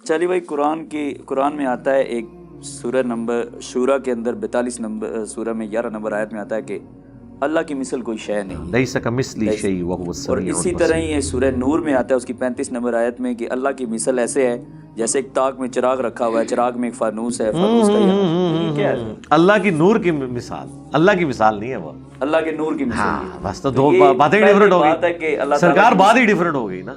چلیے بھائی، قرآن میں آتا ہے ایک سورہ نمبر شورا کے اندر 42 نمبر سورہ میں 11 نمبر آیت میں آتا ہے کہ اللہ کی مثل کوئی شے نہیں، لیس کمثلہ شیء وہو السمیع اور البصیر۔ اسی طرح ہی یہ سورہ نور میں آتا ہے اس کی 35 نمبر آیت میں کہ اللہ کی مثل ایسے ہے جیسے ایک تاک میں چراغ رکھا ہوا ہے، چراغ میں ایک فانوس ہے، فانوس کا یہ کیا ہے؟ اللہ کی نور کی مثال، اللہ کی مثال نہیں ہے وہ، اللہ کے نور کی مثل ہاں ہے۔ بس تو دو یہ باتیں پہلی ڈیفرنٹ ہو بات ہے کہ اللہ گئی، تعالیٰ سرکار کی بات ہی ڈیفرنٹ ہو گئی نا۔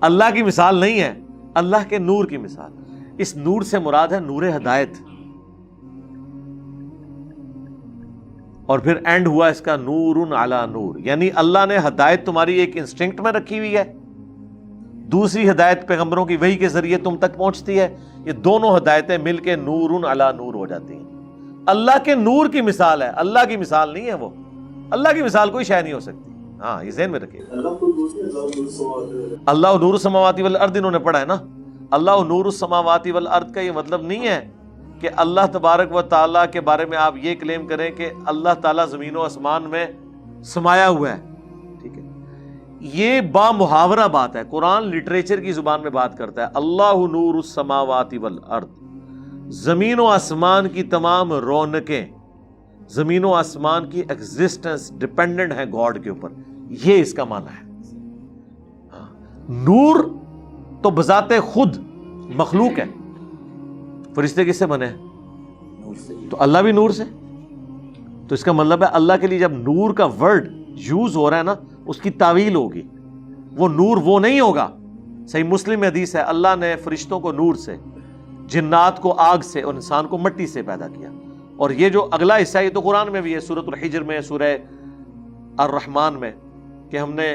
اللہ کی مثال نہیں ہے، اللہ کے نور کی مثال۔ اس نور سے مراد ہے نور ہدایت، اور پھر اینڈ ہوا اس کا نور علی نور، یعنی اللہ نے ہدایت تمہاری ایک انسٹنکٹ میں رکھی ہوئی ہے، دوسری ہدایت پیغمبروں کی وحی کے ذریعے تم تک پہنچتی ہے، یہ دونوں ہدایتیں مل کے نور علی نور ہو جاتی ہیں۔ اللہ کے نور کی مثال ہے، اللہ کی مثال نہیں ہے وہ، اللہ کی مثال کوئی شے نہیں ہو سکتی۔ ہاں یہ ذہن میں رکھیے، اللہ نور السماوات والارض انہوں نے پڑھا ہے نا۔ اللہ نور السماوات والارض کا یہ مطلب نہیں ہے کہ اللہ تبارک و تعالیٰ کے بارے میں آپ یہ کلیم کریں کہ اللہ تعالیٰ زمین و آسمان میں سمایا ہوا ہے، ٹھیک ہے؟ یہ با محاورہ بات ہے، قرآن لٹریچر کی زبان میں بات کرتا ہے۔ اللہ نور السماوات والارض، زمین و آسمان کی تمام رونقیں، زمین و آسمان کی ایگزسٹنس ڈیپینڈنٹ ہے گاڈ کے اوپر، یہ اس کا معنی ہے۔ نور تو بذات خود مخلوق ہے، فرشتے کس سے بنے ہیں؟ نور سے۔ تو اللہ بھی نور سے، تو اس کا مطلب ہے اللہ کے لیے جب نور کا ورڈ یوز ہو رہا ہے نا، اس کی تعویل ہوگی، وہ نور وہ نہیں ہوگا۔ صحیح مسلم میں حدیث ہے، اللہ نے فرشتوں کو نور سے، جنات کو آگ سے، اور انسان کو مٹی سے پیدا کیا۔ اور یہ جو اگلا حصہ ہے یہ تو قرآن میں بھی ہے، سورۃ الحجر میں، سورہ الرحمن میں، کہ ہم نے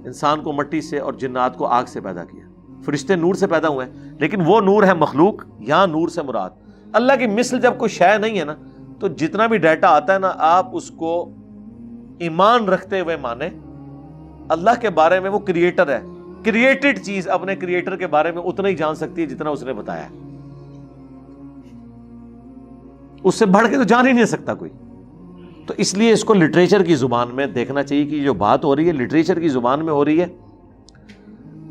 انسان کو مٹی سے اور جنات کو آگ سے پیدا کیا۔ فرشتے نور سے پیدا ہوئے ہیں، لیکن وہ نور ہے مخلوق، یہاں نور سے مراد اللہ کی مثل جب کوئی شے نہیں ہے نا، تو جتنا بھی ڈیٹا آتا ہے نا، آپ اس کو ایمان رکھتے ہوئے مانیں۔ اللہ کے بارے میں وہ کریٹر ہے، کریٹڈ چیز اپنے کریٹر کے بارے میں اتنا ہی جان سکتی ہے جتنا اس نے بتایا ہے، اس سے بڑھ کے تو جان ہی نہیں سکتا کوئی۔ تو اس لیے اس کو لٹریچر کی زبان میں دیکھنا چاہیے کہ جو بات ہو رہی ہے لٹریچر کی زبان میں ہو رہی ہے۔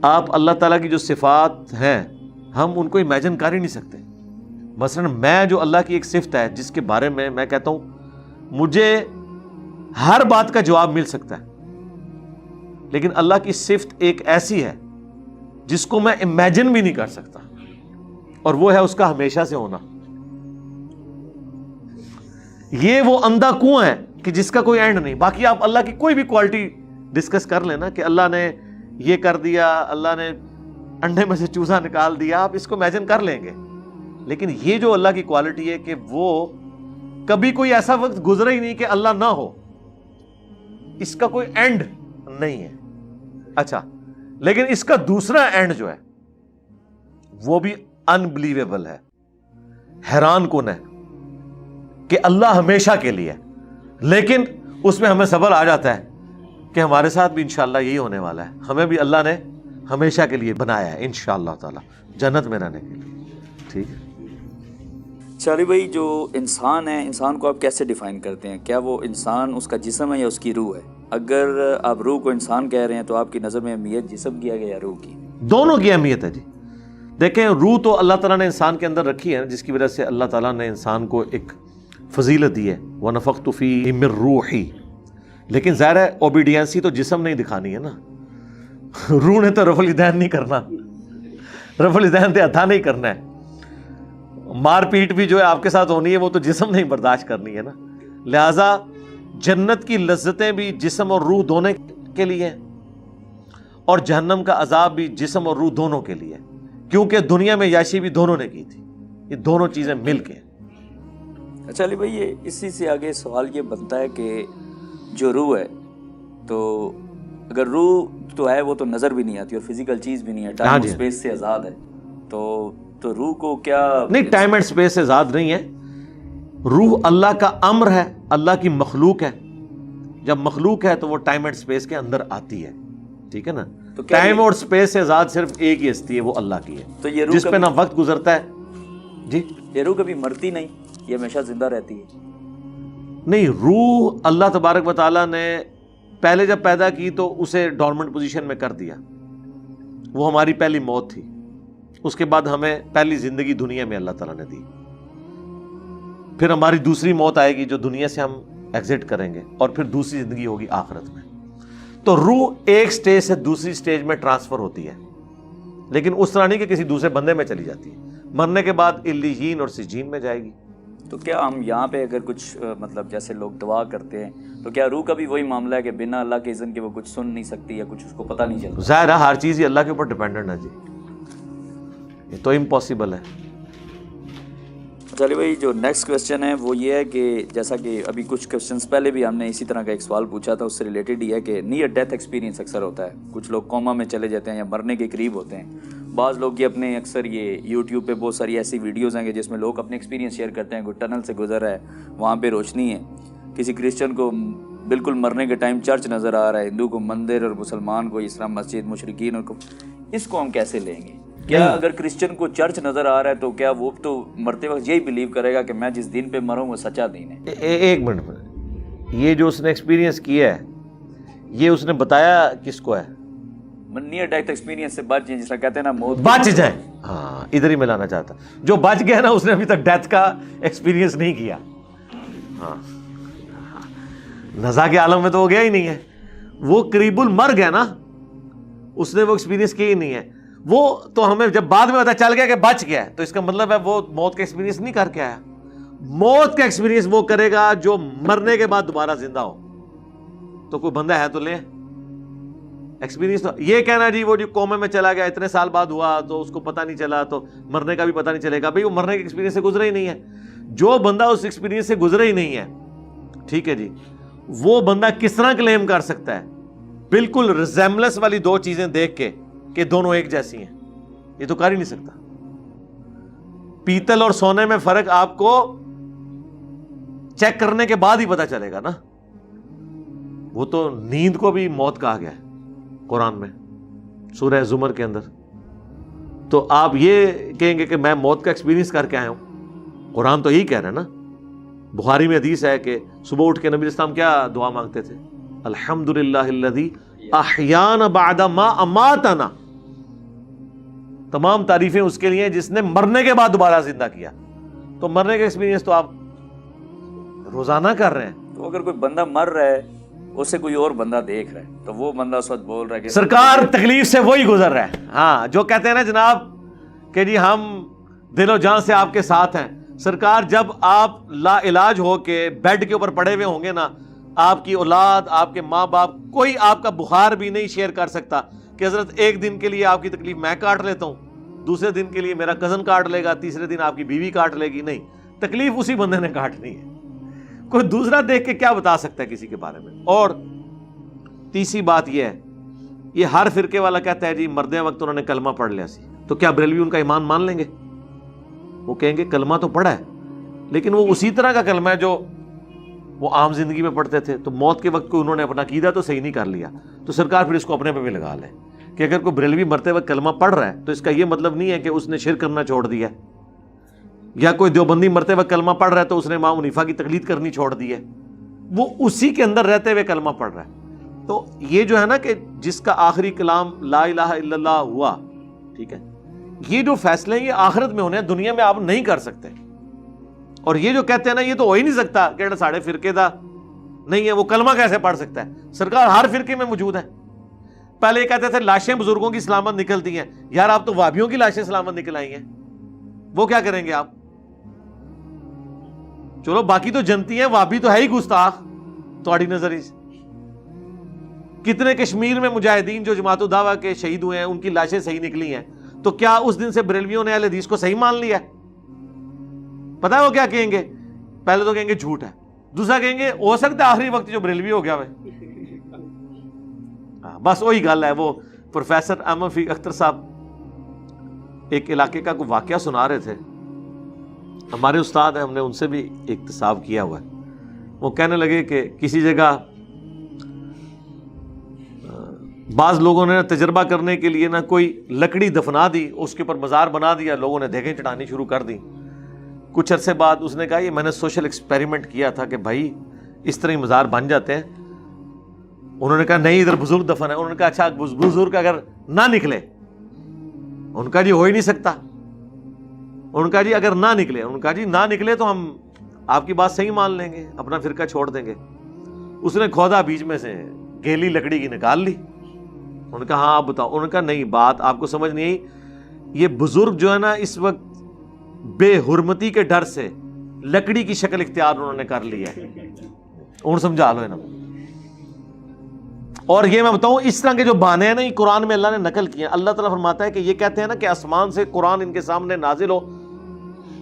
آپ اللہ تعالیٰ کی جو صفات ہیں ہم ان کو امیجن کر ہی نہیں سکتے۔ مثلا میں جو اللہ کی ایک صفت ہے جس کے بارے میں میں کہتا ہوں مجھے ہر بات کا جواب مل سکتا ہے، لیکن اللہ کی صفت ایک ایسی ہے جس کو میں امیجن بھی نہیں کر سکتا، اور وہ ہے اس کا ہمیشہ سے ہونا۔ یہ وہ اندھا کنواں ہے کہ جس کا کوئی اینڈ نہیں۔ باقی آپ اللہ کی کوئی بھی کوالٹی ڈسکس کر لینا کہ اللہ نے یہ کر دیا، اللہ نے انڈے میں سے چوزا نکال دیا، آپ اس کو امیجن کر لیں گے، لیکن یہ جو اللہ کی کوالٹی ہے کہ وہ کبھی کوئی ایسا وقت گزرا ہی نہیں کہ اللہ نہ ہو، اس کا کوئی اینڈ نہیں ہے۔ اچھا، لیکن اس کا دوسرا اینڈ جو ہے وہ بھی انبلیویبل ہے، حیران کن ہے کہ اللہ ہمیشہ کے لیے، لیکن اس میں ہمیں صبر آ جاتا ہے کہ ہمارے ساتھ بھی انشاءاللہ یہی ہونے والا ہے، ہمیں بھی اللہ نے ہمیشہ کے لیے بنایا ہے انشاءاللہ تعالی جنت میں رہنے کے لیے۔ ٹھیک ہے چالی بھائی، جو انسان ہے، انسان کو آپ کیسے ڈیفائن کرتے ہیں؟ کیا وہ انسان اس کا جسم ہے یا اس کی روح ہے؟ اگر آپ روح کو انسان کہہ رہے ہیں تو آپ کی نظر میں اہمیت جسم کی ہے یا روح کی؟ دونوں کی اہمیت ہے جی۔ دیکھیں، روح تو اللہ تعالیٰ نے انسان کے اندر رکھی ہے، جس کی وجہ سے اللہ تعالیٰ نے انسان کو ایک فضیلت دی ہے، وَنَفَخْتُ فِيهِ مِن رُوحِي، لیکن ظاہر ہے اوبیڈینسی تو جسم نہیں دکھانی ہے نا، روح نے تو رفع الیدین نہیں کرنا، رفع الیدین تو ہتھا نہیں کرنا ہے، مار پیٹ بھی جو ہے آپ کے ساتھ ہونی ہے وہ تو جسم نہیں برداشت کرنی ہے نا۔ لہٰذا جنت کی لذتیں بھی جسم اور روح دونوں کے لیے ہیں، اور جہنم کا عذاب بھی جسم اور روح دونوں کے لیے، کیونکہ دنیا میں یاشی بھی دونوں نے کی تھی، یہ دونوں چیزیں مل کے۔ اچھا علی بھائی، یہ اسی سے آگے سوال یہ بنتا ہے کہ جو روح ہے، تو اگر روح تو ہے وہ تو نظر بھی نہیں آتی اور فزیکل چیز بھی نہیں ہے، ٹائم اور اسپیس سے آزاد ہے، تو روح کو کیا؟ نہیں، ٹائم اینڈ اسپیس سے آزاد نہیں ہے، روح اللہ کا امر ہے، اللہ کی مخلوق ہے، جب مخلوق ہے تو وہ ٹائم اینڈ اسپیس کے اندر آتی ہے، ٹھیک ہے نا۔ تو ٹائم اور اسپیس سے آزاد صرف ایک ہی ہستی ہے، وہ اللہ کی ہے، تو یہ روح جس پہ نہ وقت گزرتا ہے۔ جی، یہ روح کبھی مرتی نہیں، یہ ہمیشہ زندہ رہتی ہے؟ نہیں، روح اللہ تبارک و تعالیٰ نے پہلے جب پیدا کی تو اسے ڈورمنٹ پوزیشن میں کر دیا، وہ ہماری پہلی موت تھی، اس کے بعد ہمیں پہلی زندگی دنیا میں اللہ تعالیٰ نے دی, پھر ہماری دوسری موت آئے گی جو دنیا سے ہم ایگزٹ کریں گے, اور پھر دوسری زندگی ہوگی آخرت میں. تو روح ایک سٹیج سے دوسری سٹیج میں ٹرانسفر ہوتی ہے, لیکن اس طرح نہیں کہ کسی دوسرے بندے میں چلی جاتی ہے. مرنے کے بعد علیین اور سجین میں جائے گی. تو کیا ہم یہاں پہ اگر کچھ مطلب جیسے لوگ دعا کرتے ہیں تو کیا روح کا بھی وہی معاملہ ہے کہ بنا اللہ کے اذن کے وہ کچھ سن نہیں سکتی یا کچھ اس کو پتہ نہیں چلتا؟ ظاہر ہے ہر چیز ہی اللہ کے اوپر ڈیپینڈنٹ ہے جی, یہ تو امپاسبل ہے. چلیے بھائی, جو نیکسٹ کویسچن ہے وہ یہ ہے کہ جیسا کہ ابھی کچھ کویسچنس پہلے بھی ہم نے اسی طرح کا ایک سوال پوچھا تھا, اس سے ریلیٹڈ ہی ہے کہ نیئر ڈیتھ ایکسپیرینس اکثر ہوتا ہے. کچھ لوگ کوما میں چلے جاتے ہیں یا مرنے کے قریب ہوتے ہیں. بعض لوگ یہ اپنے اکثر یہ یوٹیوب پہ بہت ساری ایسی ویڈیوز ہیں کہ جس میں لوگ اپنے ایکسپیرینس شیئر کرتے ہیں. کوئی ٹنل سے گزر ہے, وہاں پہ روشنی ہے, کسی کرسچن کو بالکل مرنے کے ٹائم چرچ نظر آ رہا ہے, ہندو کو مندر اور مسلمان کو اسلام مسجد, مشرکین کو. اس کو ہم کیسے لیں گے؟ کیا اگر کرسچن کو چرچ نظر آ رہا ہے تو کیا وہ تو مرتے وقت یہی بلیو کرے گا کہ میں جس دین پہ مروں وہ سچا دین ہے؟ ایک منٹ, یہ جو اس نے ایکسپیرینس کیا ہے یہ اس نے بتایا کس کو ہے؟ نیئر ڈیتھ ایکسپیرینس سے بچ جائیں, جس طرح کہتے ہیں نا موت بچ جائیں. ہاں ادھر ہی میں لانا چاہتا, جو بچ گیا نا اس نے ابھی تک ڈیتھ کا ایکسپیرینس نہیں کیا. ہاں نزا کے عالم میں تو ہو گیا ہی نہیں ہے, وہ قریب المر گیا نا, اس نے وہ ایکسپیرینس کیا ہی نہیں ہے. وہ تو ہمیں جب بعد میں پتا چل گیا کہ بچ گیا تو اس کا مطلب ہے وہ موت کا ایکسپیرینس نہیں کر کے آیا. موت کا ایکسپیرینس وہ کرے گا جو مرنے کے بعد دوبارہ زندہ ہو. تو کوئی بندہ ہے تو لے ایکسپیرینس. تو یہ کہنا جی وہ جو کومے میں چلا گیا اتنے سال بعد ہوا تو اس کو پتہ نہیں چلا تو مرنے کا بھی پتہ نہیں چلے گا. بھئی وہ مرنے کے ایکسپیرینس سے گزرا ہی نہیں ہے. جو بندہ اس ایکسپیرینس سے گزرا ہی نہیں ہے, ٹھیک ہے جی, وہ بندہ کس طرح کلیم کر سکتا ہے بالکل ریزیمبلنس والی دو چیزیں دیکھ کے کہ دونوں ایک جیسی ہیں؟ یہ تو کر ہی نہیں سکتا. پیتل اور سونے میں فرق آپ کو چیک کرنے کے بعد ہی پتا چلے گا نا. وہ تو نیند کو بھی موت کہا گیا ہے قرآن میں سورہ زمر کے اندر. تو آپ یہ کہیں گے کہ میں موت کا ایکسپیرینس کر کے آیا ہوں؟ قرآن تو یہی کہہ رہا ہے نا. بخاری میں حدیث ہے کہ صبح اٹھ کے نبی اسلام کیا دعا مانگتے تھے؟ الحمدللہ الذی احیانا بعد ما اماتنا. تمام تعریفیں اس کے لیے جس نے مرنے کے بعد دوبارہ زندہ کیا. تو مرنے کا ایکسپیرینس تو آپ روزانہ کر رہے ہیں. تو اگر کوئی بندہ مر رہا ہے اسے کوئی اور بندہ دیکھ رہا ہے تو وہ بندہ اس وقت بول رہا ہے کہ سرکار تکلیف سے وہی گزر رہا ہے. ہاں جو کہتے ہیں نا جناب کہ جی ہم دل و جان سے آپ کے ساتھ ہیں. سرکار جب آپ لا علاج ہو کے بیڈ کے اوپر پڑے ہوئے ہوں گے نا, آپ کی اولاد, آپ کے ماں باپ, کوئی آپ کا بخار بھی نہیں شیئر کر سکتا کہ حضرت ایک دن کے لیے آپ کی تکلیف میں کاٹ لیتا ہوں, دوسرے دن کے لیے میرا کزن کاٹ لے گا, تیسرے دن آپ کی بیوی کاٹ لے گی. نہیں, تکلیف اسی بندے نے کاٹنی ہے. کوئی دوسرا دیکھ کے کیا بتا سکتا ہے کسی کے بارے میں؟ اور تیسری بات یہ ہے, یہ ہر فرقے والا کہتا ہے جی مردے وقت انہوں نے کلمہ پڑھ لیا سی, تو کیا بریلوی ان کا ایمان مان لیں گے؟ وہ کہیں گے کلمہ تو پڑھا ہے لیکن وہ اسی طرح کا کلمہ ہے جو وہ عام زندگی میں پڑھتے تھے. تو موت کے وقت کو انہوں نے اپنا عقیدہ تو صحیح نہیں کر لیا. تو سرکار پھر اس کو اپنے پہ بھی لگا لے کہ اگر کوئی بریلوی مرتے وقت کلمہ پڑھ رہا ہے تو اس کا یہ مطلب نہیں ہے کہ اس نے شرک کرنا چھوڑ دیا, یا کوئی دیوبندی مرتے وقت کلمہ پڑھ رہا ہے تو اس نے امام حنیفہ کی تقلید کرنی چھوڑ دی ہے. وہ اسی کے اندر رہتے ہوئے کلمہ پڑھ رہا ہے. تو یہ جو ہے نا کہ جس کا آخری کلام لا الہ الا اللہ ہوا, ٹھیک ہے, یہ جو فیصلے ہیں یہ آخرت میں ہونے ہیں, دنیا میں آپ نہیں کر سکتے. اور یہ جو کہتے ہیں نا یہ تو ہو ہی نہیں سکتا کہ ساڑھے فرقے دا نہیں ہے, وہ کلمہ کیسے پڑھ سکتا ہے؟ سرکار ہر فرقے میں موجود ہے. پہلے یہ کہتے تھے لاشیں بزرگوں کی سلامت نکلتی ہیں, یار آپ تو وابیوں کی لاشیں سلامت نکل آئی ہیں, وہ کیا کریں گے آپ؟ چلو باقی تو جنتی ہیں, وابی تو ہے ہی گستاخ تھوڑی نظر. کتنے کشمیر میں مجاہدین جو جماعت الدعوہ کے شہید ہوئے ہیں ان کی لاشیں صحیح نکلی ہیں, تو کیا اس دن سے بریلویوں نے اہل حدیث کو صحیح مان لیا؟ پتہ ہے وہ کیا کہیں گے؟ پہلے تو کہیں گے جھوٹ ہے, دوسرا کہیں گے ہو سکتا ہے آخری وقت جو بریلوی ہو گیا ہے. بس وہی گل ہے. وہ پروفیسر احمد فیق اختر صاحب ایک علاقے کا کوئی واقعہ سنا رہے تھے, ہمارے استاد ہیں, ہم نے ان سے بھی اکتساب کیا ہوا ہے. وہ کہنے لگے کہ کسی جگہ بعض لوگوں نے تجربہ کرنے کے لیے نا کوئی لکڑی دفنا دی, اس کے اوپر مزار بنا دیا, لوگوں نے دیگیں چڑھانی شروع کر دی. کچھ عرصے بعد اس نے کہا یہ میں نے سوشل ایکسپیریمنٹ کیا تھا کہ بھائی اس طرح مزار بن جاتے ہیں. انہوں نے کہا نہیں ادھر بزرگ دفن ہے. انہوں نے کہا اچھا بزرگ اگر نہ نکلے ان کا جی ہو ہی نہیں سکتا. ان کا جی اگر نہ نکلے, ان کا جی نہ نکلے تو ہم آپ کی بات صحیح مان لیں گے, اپنا فرقہ چھوڑ دیں گے. اس نے کھودا بیچ میں سے گیلی لکڑی کی نکال لی. ان کا ہاں آپ بتاؤ. ان کا نہیں, بات آپ کو سمجھ نہیں آئی. یہ بزرگ جو ہے نا اس وقت بے حرمتی کے ڈر سے لکڑی کی شکل اختیار انہوں نے کر لی ہے. اور سمجھا لو نا. اور یہ میں بتاؤں اس طرح کے جو بہانے ہیں نا, یہ قرآن میں اللہ نے نقل کیے ہیں. اللہ تعالیٰ فرماتا ہے کہ یہ کہتے ہیں نا کہ آسمان سے قرآن ان کے سامنے نازل ہو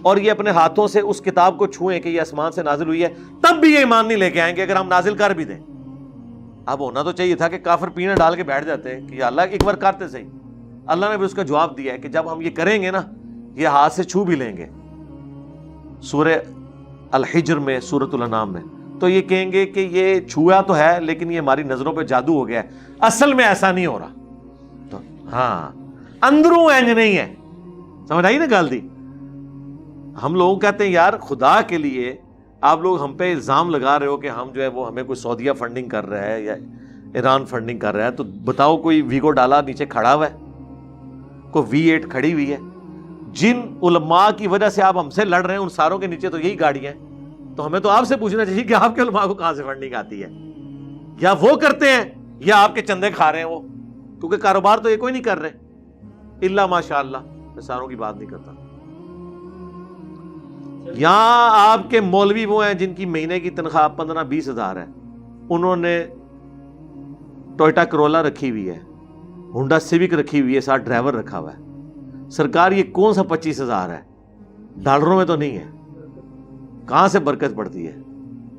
اور یہ اپنے ہاتھوں سے اس کتاب کو چھوئیں کہ یہ آسمان سے نازل ہوئی ہے, تب بھی یہ ایمان نہیں لے کے آئیں گے اگر ہم نازل کر بھی دیں. اب ہونا تو چاہیے تھا کہ کافر پینے ڈال کے بیٹھ جاتے کہ یا اللہ ایک بار کرتے صحیح. اللہ نے بھی اس کا جواب دیا ہے کہ جب ہم یہ کریں گے نا, یہ ہاتھ سے چھو بھی لیں گے. سورہ الحجر میں, سورۃ الانعام میں, تو یہ کہیں گے کہ یہ چھویا تو ہے لیکن یہ ہماری نظروں پہ جادو ہو گیا ہے, اصل میں ایسا نہیں ہو رہا. تو ہاں اندروں اینج نہیں ہے. سمجھ آئی نا گل دی. ہم لوگ کہتے ہیں یار خدا کے لیے آپ لوگ ہم پہ الزام لگا رہے ہو کہ ہم جو ہے وہ ہمیں کوئی سعودیہ فنڈنگ کر رہا ہے یا ایران فنڈنگ کر رہا ہے, تو بتاؤ کوئی ویگو ڈالا نیچے کھڑا ہوا ہے, کوئی V8 کھڑی ہوئی ہے. جن علماء کی وجہ سے آپ ہم سے لڑ رہے ہیں ان ساروں کے نیچے تو یہی گاڑیاں ہیں. تو ہمیں تو آپ سے پوچھنا چاہیے کہ آپ کے علماء کو کہاں سے فنڈنگ آتی ہے, یا وہ کرتے ہیں یا آپ کے چندے کھا رہے ہیں وہ, کیونکہ کاروبار تو یہ کوئی نہیں کر رہے الا ماشاء اللہ. میں ساروں کی بات نہیں کرتا. یہاں آپ کے مولوی وہ ہیں جن کی مہینے کی تنخواہ 15-20 ہزار ہے, انہوں نے ٹوئٹا کرولا رکھی ہوئی ہے, ہونڈا سیوک رکھی ہوئی ہے, ساتھ ڈرائیور رکھا ہوا ہے. سرکار یہ کون سا 25,000 ہے, ڈالروں میں تو نہیں ہے. کہاں سے برکت پڑتی ہے؟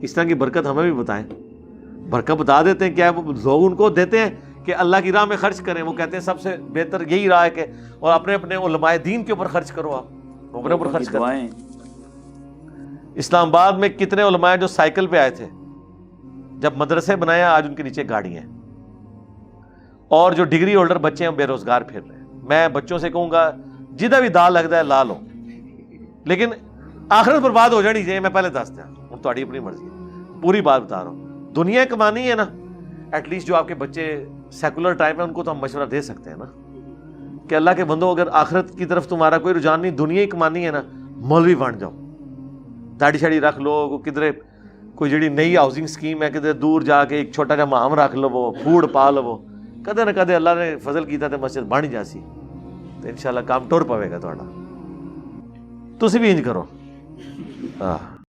اس طرح کی برکت ہمیں بھی بتائیں. برکت بتا دیتے ہیں کیا لوگ ان کو دیتے ہیں کہ اللہ کی راہ میں خرچ کریں. وہ کہتے ہیں سب سے بہتر یہی راہ ہے کہ اور اپنے اپنے علماء دین کے اوپر خرچ کرو. آپ اپنے اوپر خرچ کریں. اسلام آباد میں کتنے علماء ہیں جو سائیکل پہ آئے تھے, جب مدرسے بنائے آج ان کے نیچے گاڑیاں ہیں, اور جو ڈگری ہولڈر بچے ہیں بے روزگار پھر رہے ہیں. میں بچوں سے کہوں گا جدھر بھی دال لگتا ہے لا لو, لیکن آخرت برباد ہو جانی چاہیے. میں پہلے دس دیا ہوں, تھوڑی اپنی مرضی ہے, پوری بات بتا رہا ہوں. دنیا کمانی ہے نا, ایٹ لیسٹ جو آپ کے بچے سیکولر ٹائپ ہیں ان کو تو ہم مشورہ دے سکتے ہیں نا کہ اللہ کے بندو اگر آخرت کی طرف تمہارا کوئی رجحان نہیں, دنیا ہی کمانی ہے نا, مولوی بن جاؤ, داڑھی شاڑی رکھ لو, کدھر کوئی جڑی نئی ہاؤسنگ اسکیم ہے کدھر دور جا کے ایک چھوٹا جا مہام رکھ لو, وہ پھوڑ پا لو, کدے نہ کدے اللہ نے فضل کیتا تے مسجد بن جاسی, تو انشاءاللہ کام ٹور پوے گا تھوڑا. تسی بھی انج کرو.